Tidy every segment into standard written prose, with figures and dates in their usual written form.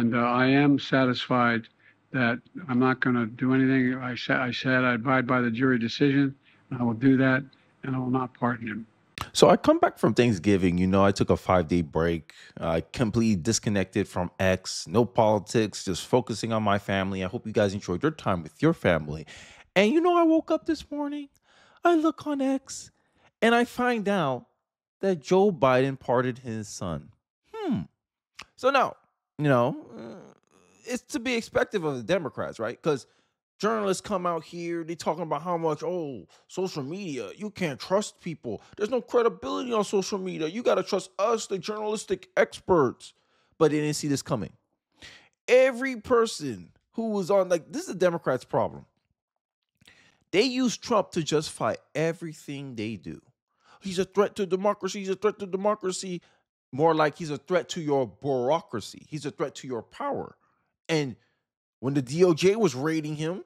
And I am satisfied that I'm not going to do anything. I said I abide by the jury decision, and I will do that, and I will not pardon him. So I come back from Thanksgiving. I took a 5-day break. I completely disconnected from X, no politics, just focusing on my family. I hope you guys enjoyed your time with your family. And I woke up this morning, I look on X, and I find out that Joe Biden pardoned his son. So now, it's to be expected of the Democrats, right? Because journalists come out here, they talking about how much, social media, you can't trust people. There's no credibility on social media. You got to trust us, the journalistic experts. But they didn't see this coming. Every person who was on, this is the Democrats' problem. They use Trump to justify everything they do. He's a threat to democracy. He's a threat to democracy. More like he's a threat to your bureaucracy. He's a threat to your power. And when the DOJ was raiding him,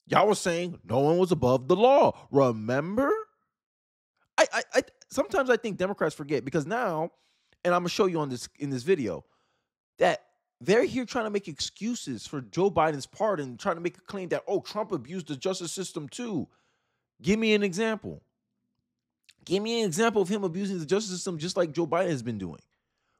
y'all was saying no one was above the law. Remember? I sometimes I think Democrats forget, because now, and I'm gonna show you in this video, that they're here trying to make excuses for Joe Biden's pardon, trying to make a claim that, Trump abused the justice system too. Give me an example. Give me an example of him abusing the justice system just like Joe Biden has been doing.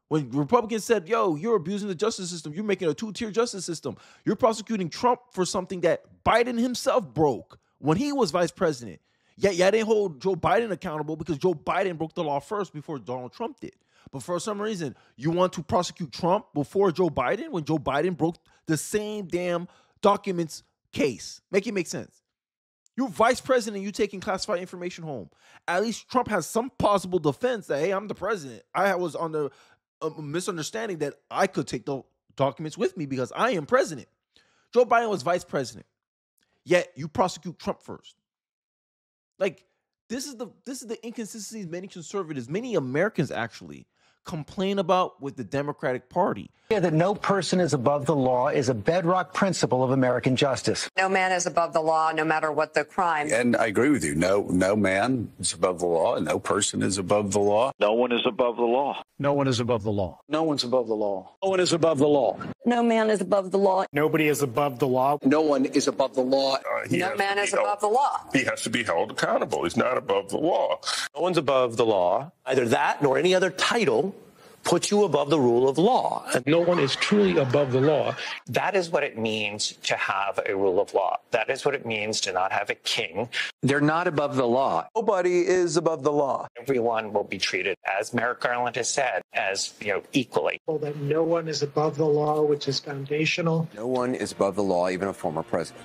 When Republicans said, you're abusing the justice system, you're making a 2-tier justice system, you're prosecuting Trump for something that Biden himself broke when he was vice president. Yet, they didn't hold Joe Biden accountable because Joe Biden broke the law first before Donald Trump did. But for some reason, you want to prosecute Trump before Joe Biden when Joe Biden broke the same damn documents case. Make it make sense. You're vice president, you taking classified information home. At least Trump has some possible defense that, hey, I'm the president. I was on the misunderstanding that I could take the documents with me because I am president. Joe Biden was vice president. Yet you prosecute Trump first. This is the inconsistencies many conservatives, many Americans actually complain about with the Democratic Party. That no person is above the law is a bedrock principle of American justice. No man is above the law, no matter what the crime. And I agree with you. No man is above the law, and no person is above the law. No one is above the law. No one is above the law. No one's above the law. No one is above the law. No man is above the law. Nobody is above the law. No one is above the law. No man is above the law. He has to be held accountable. He's not above the law. No one's above the law. Either that nor any other title puts you above the rule of law. No one is truly above the law. That is what it means to have a rule of law. That is what it means to not have a king. They're not above the law. Nobody is above the law. Everyone will be treated, as Merrick Garland has said, as equally. That no one is above the law, which is foundational. No one is above the law, even a former president.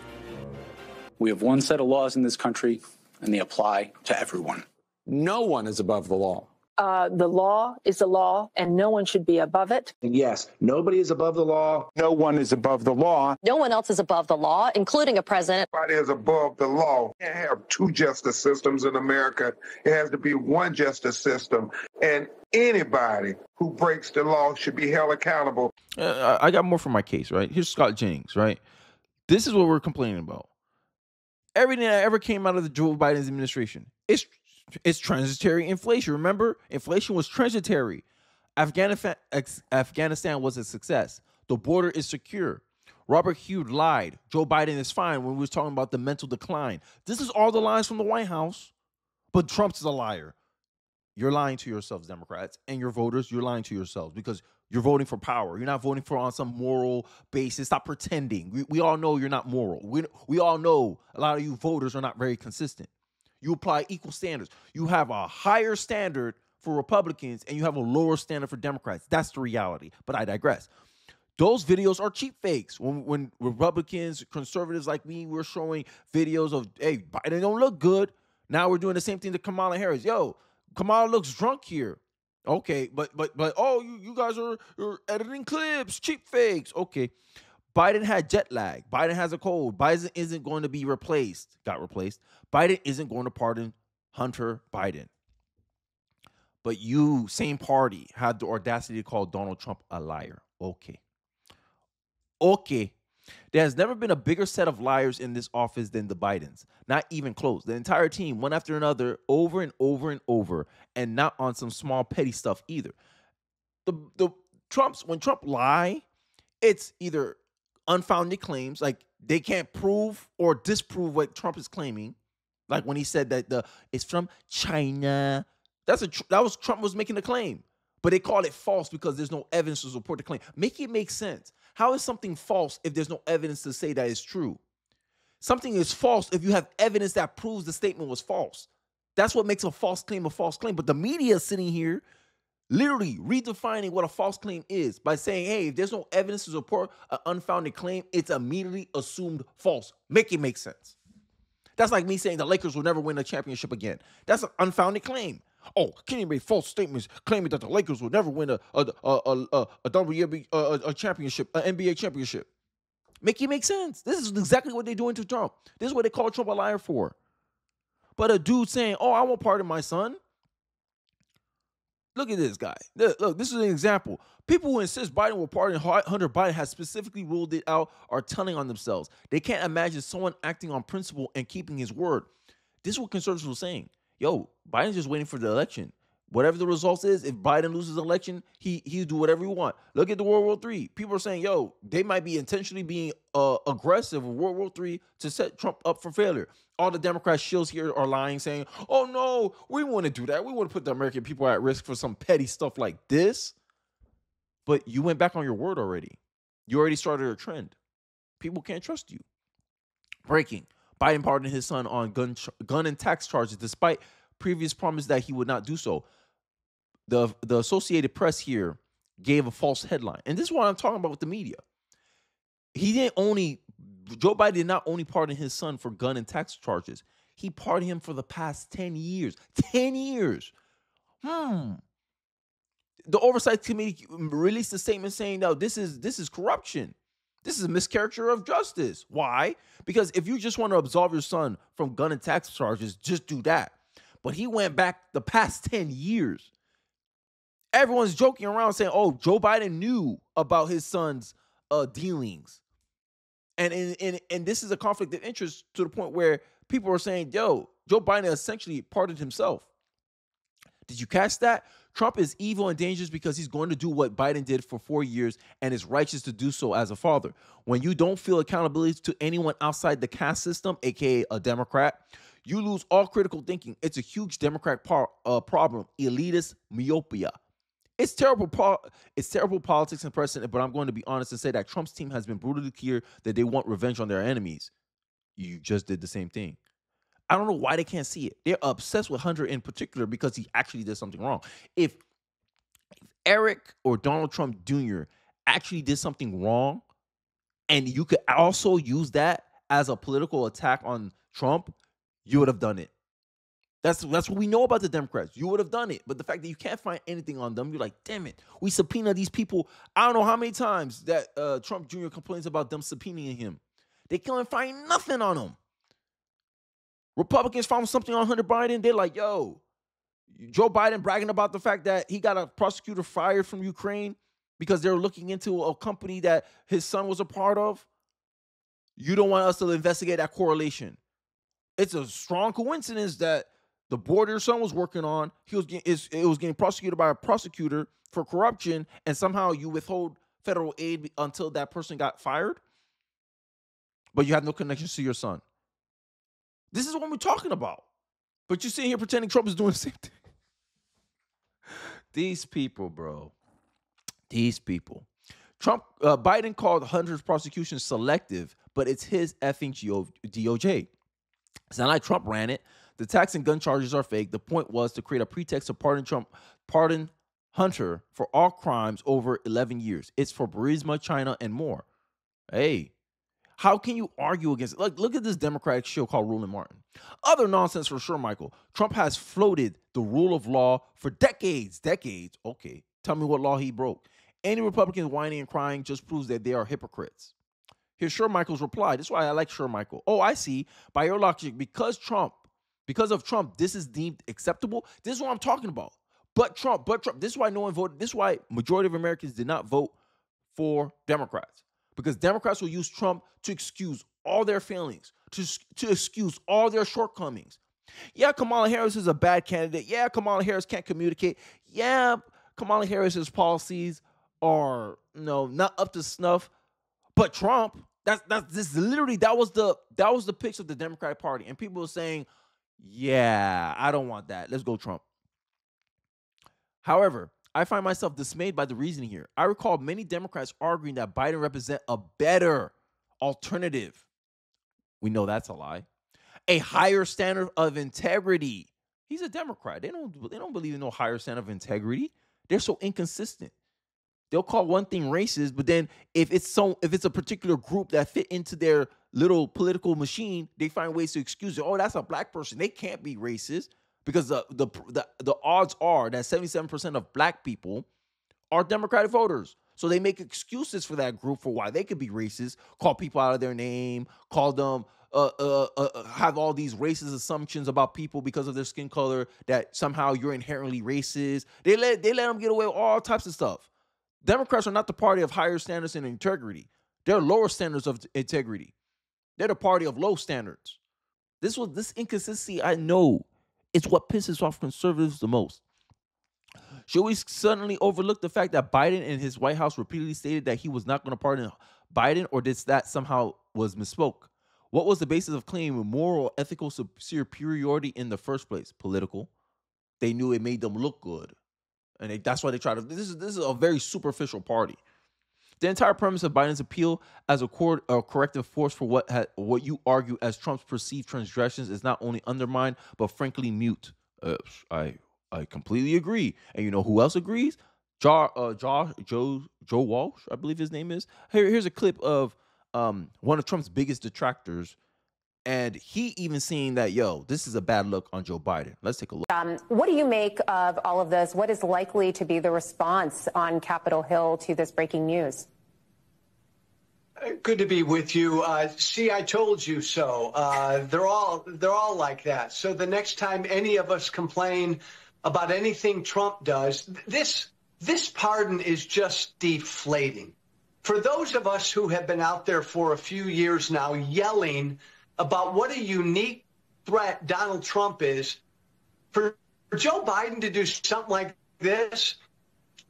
We have one set of laws in this country, and they apply to everyone. No one is above the law. The law is the law, and no one should be above it. Yes, nobody is above the law. No one is above the law. No one else is above the law, including a president. Nobody is above the law. You can't have two justice systems in America. It has to be one justice system. And anybody who breaks the law should be held accountable. I got more for my case, right? Here's Scott Jennings, right? This is what we're complaining about. Everything that ever came out of the Joe Biden's administration, it's transitory inflation. Remember, inflation was transitory. Afghanistan was a success. The border is secure. Robert Hugh lied. Joe Biden is fine when we was talking about the mental decline. This is all the lies from the White House. But Trump's a liar. You're lying to yourselves, Democrats, and your voters. You're lying to yourselves because you're voting for power. You're not voting for on some moral basis. Stop pretending. We all know you're not moral. We all know a lot of you voters are not very consistent. You apply equal standards. You have a higher standard for Republicans and you have a lower standard for Democrats. That's the reality. But I digress. Those videos are cheap fakes. When Republicans, conservatives like me, we're showing videos of, hey, Biden don't look good. Now we're doing the same thing to Kamala Harris. Yo, Kamala looks drunk here. Okay, but you guys are editing clips, cheap fakes. Okay. Biden had jet lag. Biden has a cold. Biden isn't going to be replaced. Got replaced. Biden isn't going to pardon Hunter Biden. But you, same party, had the audacity to call Donald Trump a liar. Okay. There has never been a bigger set of liars in this office than the Bidens. Not even close. The entire team, one after another, over and over and over, and not on some small petty stuff either. When Trump lie, It's either unfounded claims, like they can't prove or disprove what Trump is claiming. Like when he said that it's from China. That was Trump was making the claim. But they called it false because there's no evidence to support the claim. Make it make sense. How is something false if there's no evidence to say that it's true? Something is false if you have evidence that proves the statement was false. That's what makes a false claim a false claim. But the media is sitting here literally redefining what a false claim is by saying, hey, if there's no evidence to support an unfounded claim, it's immediately assumed false. Make it make sense. That's like me saying the Lakers will never win a championship again. That's an unfounded claim. Oh, Kenny made false statements claiming that the Lakers will never win a championship, an NBA championship. Make it make sense. This is exactly what they're doing to Trump. This is what they call Trump a liar for. But a dude saying, oh, I won't pardon my son. Look at this guy. Look, this is an example. People who insist Biden will pardon Hunter Biden has specifically ruled it out are telling on themselves. They can't imagine someone acting on principle and keeping his word. This is what conservatives were saying. Yo, Biden's just waiting for the election. Whatever the results is, if Biden loses the election, he'll do whatever he want. Look at the World War III. People are saying, yo, they might be intentionally being aggressive with World War III to set Trump up for failure. All the Democrat shills here are lying, saying, oh, no, we want to do that. We want to put the American people at risk for some petty stuff like this. But you went back on your word already. You already started a trend. People can't trust you. Breaking. Biden pardoned his son on gun and tax charges, despite previous promise that he would not do so. The Associated Press here gave a false headline. And this is what I'm talking about with the media. Joe Biden did not only pardon his son for gun and tax charges. He pardoned him for the past 10 years. 10 years. The Oversight Committee released a statement saying, no, this is corruption. This is a mischaracter of justice. Why? Because if you just want to absolve your son from gun and tax charges, just do that. But he went back the past 10 years. Everyone's joking around saying, oh, Joe Biden knew about his son's dealings. And this is a conflict of interest to the point where people are saying, yo, Joe Biden essentially pardoned himself. Did you catch that? Trump is evil and dangerous because he's going to do what Biden did for 4 years and is righteous to do so as a father. When you don't feel accountability to anyone outside the caste system, aka a Democrat, you lose all critical thinking. It's a huge Democrat problem, elitist myopia. It's terrible politics and precedent, but I'm going to be honest and say that Trump's team has been brutally clear that they want revenge on their enemies. You just did the same thing. I don't know why they can't see it. They're obsessed with Hunter in particular because he actually did something wrong. If Eric or Donald Trump Jr. actually did something wrong, and you could also use that as a political attack on Trump, you would have done it. That's what we know about the Democrats. You would have done it. But the fact that you can't find anything on them, you're like, damn it. We subpoena these people. I don't know how many times that Trump Jr. complains about them subpoenaing him. They can't find nothing on him. Republicans found something on Hunter Biden. They're like, yo, Joe Biden bragging about the fact that he got a prosecutor fired from Ukraine because they're looking into a company that his son was a part of. You don't want us to investigate that correlation. It's a strong coincidence that the board your son was working on, it was getting prosecuted by a prosecutor for corruption, and somehow you withhold federal aid until that person got fired, but you have no connections to your son. This is what we're talking about. But you're sitting here pretending Trump is doing the same thing. These people, bro. These people. Biden called Hunter's prosecution selective, but it's his effing DOJ. It's not like Trump ran it. The tax and gun charges are fake. The point was to create a pretext to pardon Hunter for all crimes over 11 years. It's for Burisma, China, and more. Hey, how can you argue against it? Look at this Democratic show called Rule and Martin. Other nonsense for sure, Michael. Trump has floated the rule of law for decades. Okay, tell me what law he broke. Any Republicans whining and crying just proves that they are hypocrites. Here's Shermichael's reply. This is why I like Shermichael. Oh, I see. By your logic, because of Trump, this is deemed acceptable. This is what I'm talking about. But Trump. This is why no one voted. This is why majority of Americans did not vote for Democrats. Because Democrats will use Trump to excuse all their failings, to excuse all their shortcomings. Yeah, Kamala Harris is a bad candidate. Yeah, Kamala Harris can't communicate. Yeah, Kamala Harris's policies are not up to snuff. But Trump, that was the pitch of the Democratic Party, and people were saying, "Yeah, I don't want that. Let's go Trump." However, I find myself dismayed by the reasoning here. I recall many Democrats arguing that Biden represents a better alternative. We know that's a lie. A higher standard of integrity. He's a Democrat. They don't believe in no higher standard of integrity. They're so inconsistent. They'll call one thing racist, but then if it's a particular group that fit into their little political machine, they find ways to excuse it. Oh, that's a black person. They can't be racist because the odds are that 77% of black people are Democratic voters. So they make excuses for that group for why they could be racist, call people out of their name, call them have all these racist assumptions about people because of their skin color, that somehow you're inherently racist. They let them get away with all types of stuff. Democrats are not the party of higher standards and integrity. They're lower standards of integrity. They're the party of low standards. This inconsistency, I know, it's what pisses off conservatives the most. Should we suddenly overlook the fact that Biden and his White House repeatedly stated that he was not going to pardon Biden, or did that somehow was misspoke? What was the basis of claiming moral, ethical superiority in the first place? Political. They knew it made them look good. And that's why they try to. This is a very superficial party. The entire premise of Biden's appeal as a corrective force for what you argue as Trump's perceived transgressions is not only undermined but frankly mute. I completely agree. And you know who else agrees? Joe Walsh, I believe his name is. Here's a clip of one of Trump's biggest detractors. And he even seeing that, this is a bad look on Joe Biden. Let's take a look. What do you make of all of this? What is likely to be the response on Capitol Hill to this breaking news? Good to be with you. See, I told you so. They're all like that. So the next time any of us complain about anything Trump does, this pardon is just deflating. For those of us who have been out there for a few years now yelling about what a unique threat Donald Trump is, for Joe Biden to do something like this,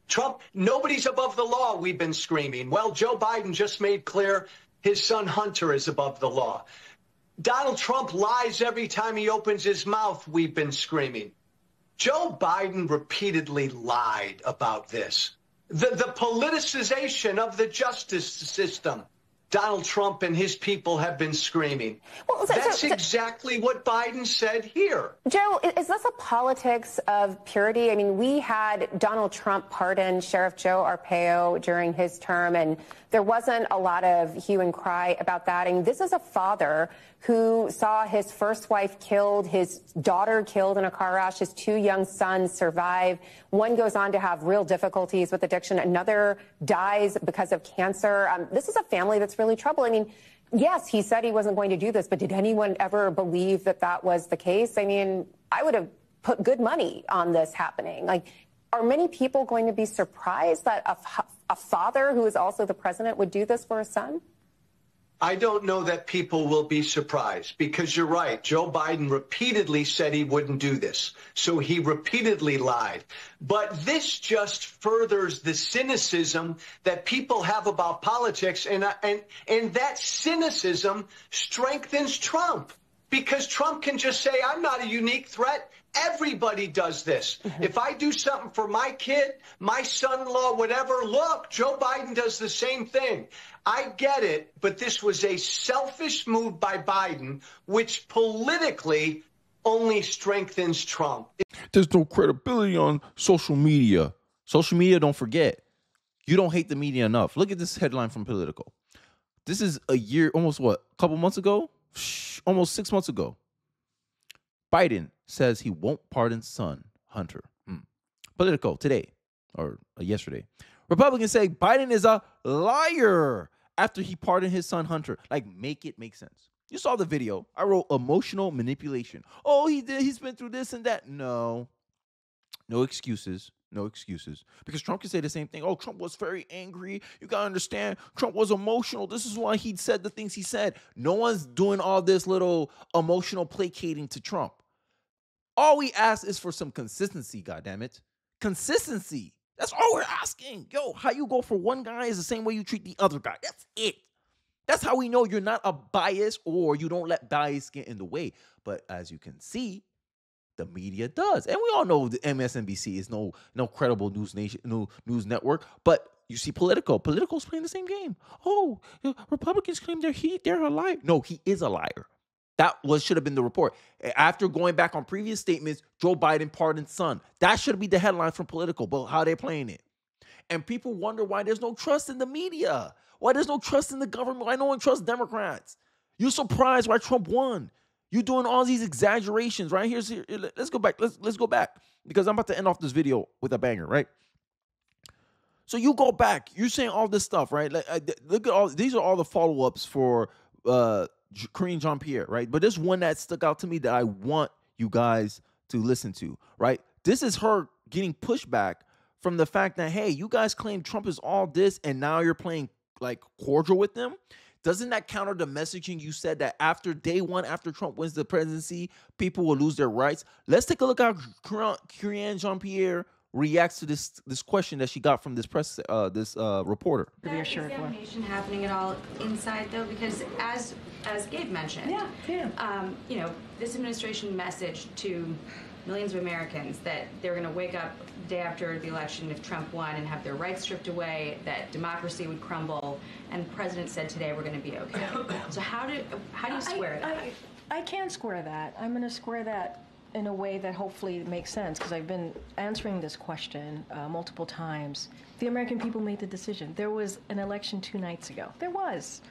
Trump, nobody's above the law, we've been screaming. Well, Joe Biden just made clear his son Hunter is above the law. Donald Trump lies every time he opens his mouth, we've been screaming. Joe Biden repeatedly lied about this. The politicization of the justice system, Donald Trump and his people have been screaming. Well, that's exactly what Biden said here. Joe, is this a politics of purity? I mean, we had Donald Trump pardon Sheriff Joe Arpaio during his term, and there wasn't a lot of hue and cry about that. I mean, this is a father who saw his first wife killed, his daughter killed in a car crash, his two young sons survive. One goes on to have real difficulties with addiction. Another dies because of cancer. This is a family that's really troubled. I mean, yes, he said he wasn't going to do this, but did anyone ever believe that that was the case? I mean, I would have put good money on this happening. Like, are many people going to be surprised that a father who is also the president would do this for his son? I don't know that people will be surprised, because you're right. Joe Biden repeatedly said he wouldn't do this. So he repeatedly lied. But this just furthers the cynicism that people have about politics. And that cynicism strengthens Trump, because Trump can just say, I'm not a unique threat. Everybody does this. If I do something for my kid, my son-in-law, whatever, look, Joe Biden does the same thing. I get it, but this was a selfish move by Biden, which politically only strengthens Trump. There's no credibility on social media. Social media, don't forget, you don't hate the media enough. Look at this headline from Politico. This is a year, almost a couple months ago? Almost 6 months ago. Biden says he won't pardon son, Hunter. Politico today, or yesterday. Republicans say Biden is a liar after he pardoned his son, Hunter. Like, make it make sense. You saw the video. I wrote emotional manipulation. Oh, he's been through this and that. No excuses. No excuses. Because Trump can say the same thing. Oh, Trump was very angry. You got to understand, Trump was emotional. This is why he said the things he said. No one's doing all this little emotional placating to Trump. All we ask is for some consistency, goddammit. Consistency. That's all we're asking. Yo, how you go for one guy is the same way you treat the other guy. That's it. That's how we know you're not a bias or you don't let bias get in the way. But as you can see, the media does. And we all know the MSNBC is no credible news network. But you see Politico's playing the same game. Oh, Republicans claim they're a liar. No, he is a liar. That should have been the report. After going back on previous statements, Joe Biden pardoned son. That should be the headline from Politico, but how they're playing it. And people wonder why there's no trust in the media. Why there's no trust in the government. Why no one trusts Democrats. You're surprised why Trump won. You're doing all these exaggerations, right? Let's go back. Let's go back because I'm about to end off this video with a banger, right? So you go back. You're saying all this stuff, right? Look at all. These are all the follow-ups for Karine Jean-Pierre, right? But there's one that stuck out to me that I want you guys to listen to, right? This is her getting pushback from the fact that, hey, you guys claim Trump is all this and now you're playing like cordial with them. Doesn't that counter the messaging you said that after day one, after Trump wins the presidency, people will lose their rights? Let's take a look at how Karine Jean-Pierre reacts to this question that she got from this reporter. Is examination happening at all inside though? Because as Gabe mentioned, this administration message to millions of Americans that they're going to wake up the day after the election if Trump won and have their rights stripped away, that democracy would crumble, and the president said today we're going to be okay. So how do you square that? I can square that. I'm going to square that in a way that hopefully makes sense, because I've been answering this question multiple times. The American people made the decision. There was an election 2 nights ago. There was.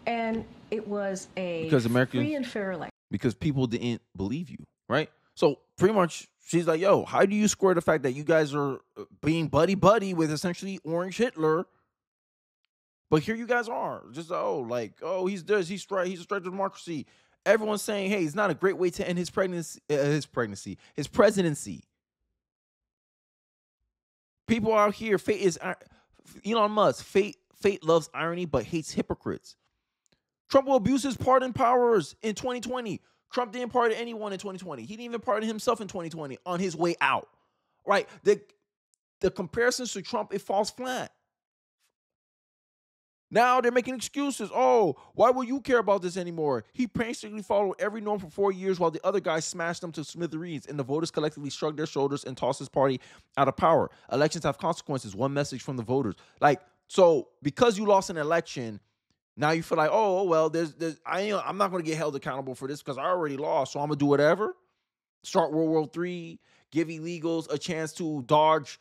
And it was a free and fair election. Because people didn't believe you, right? So pretty much she's like, yo, how do you square the fact that you guys are being buddy-buddy with essentially Orange Hitler? But here you guys are. Just, he's this, he's right, he's a threat to democracy. Everyone's saying, hey, it's not a great way to end his presidency. People out here, Elon Musk, fate loves irony but hates hypocrites. Trump will abuse his pardon powers in 2020. Trump didn't pardon anyone in 2020. He didn't even pardon himself in 2020 on his way out, right? The comparisons to Trump, it falls flat. Now they're making excuses. Oh, why will you care about this anymore? He basically followed every norm for 4 years while the other guy smashed them to smithereens, and the voters collectively shrugged their shoulders and tossed his party out of power. Elections have consequences. One message from the voters. So because you lost an election, now you feel like, oh well, I'm not going to get held accountable for this because I already lost, so I'm going to do whatever. Start World War III, give illegals a chance to dodge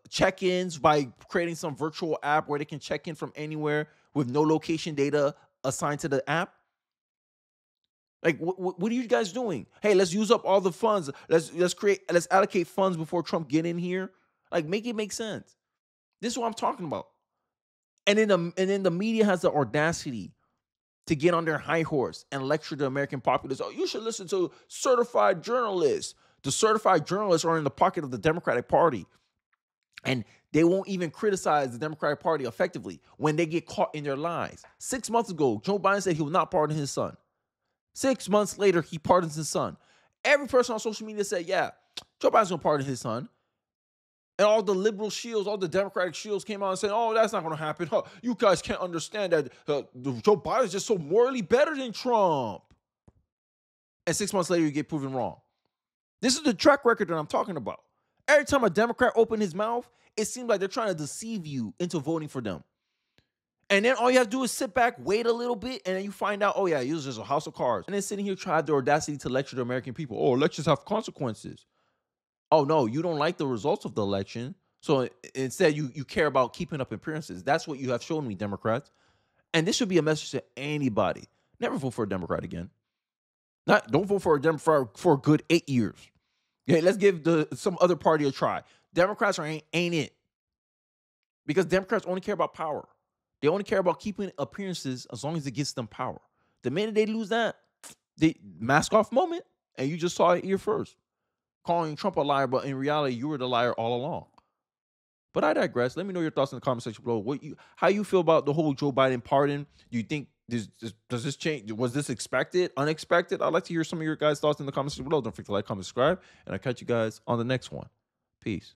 check-ins by creating some virtual app where they can check in from anywhere with no location data assigned to the app. What are you guys doing? Hey, let's use up all the funds. Let's allocate funds before Trump get in here. Make it make sense. This is what I'm talking about. And then the media has the audacity to get on their high horse and lecture the American populace. Oh, you should listen to certified journalists. The certified journalists are in the pocket of the Democratic Party. And they won't even criticize the Democratic Party effectively when they get caught in their lies. 6 months ago, Joe Biden said he will not pardon his son. 6 months later, he pardons his son. Every person on social media said, yeah, Joe Biden's going to pardon his son. And all the liberal shields, all the Democratic shields came out and said, oh, that's not going to happen. Huh, you guys can't understand that Joe Biden is just so morally better than Trump. And 6 months later, you get proven wrong. This is the track record that I'm talking about. Every time a Democrat opened his mouth, it seems like they're trying to deceive you into voting for them. And then all you have to do is sit back, wait a little bit, and then you find out, oh yeah, it was just a house of cards. And then sitting here trying the audacity to lecture the American people. Oh, elections have consequences. Oh no, you don't like the results of the election. So instead, you care about keeping up appearances. That's what you have shown me, Democrats. And this should be a message to anybody. Never vote for a Democrat again. Don't vote for a Democrat for a good 8 years. Okay, let's give some other party a try. Democrats ain't it. Because Democrats only care about power. They only care about keeping appearances as long as it gets them power. The minute they lose that, they mask off moment, and you just saw it here first. Calling Trump a liar, but in reality, you were the liar all along. But I digress. Let me know your thoughts in the comment section below. How you feel about the whole Joe Biden pardon? Do you think does this change? Was this expected? Unexpected? I'd like to hear some of your guys' thoughts in the comment section below. Don't forget to like, comment, subscribe, and I'll catch you guys on the next one. Peace.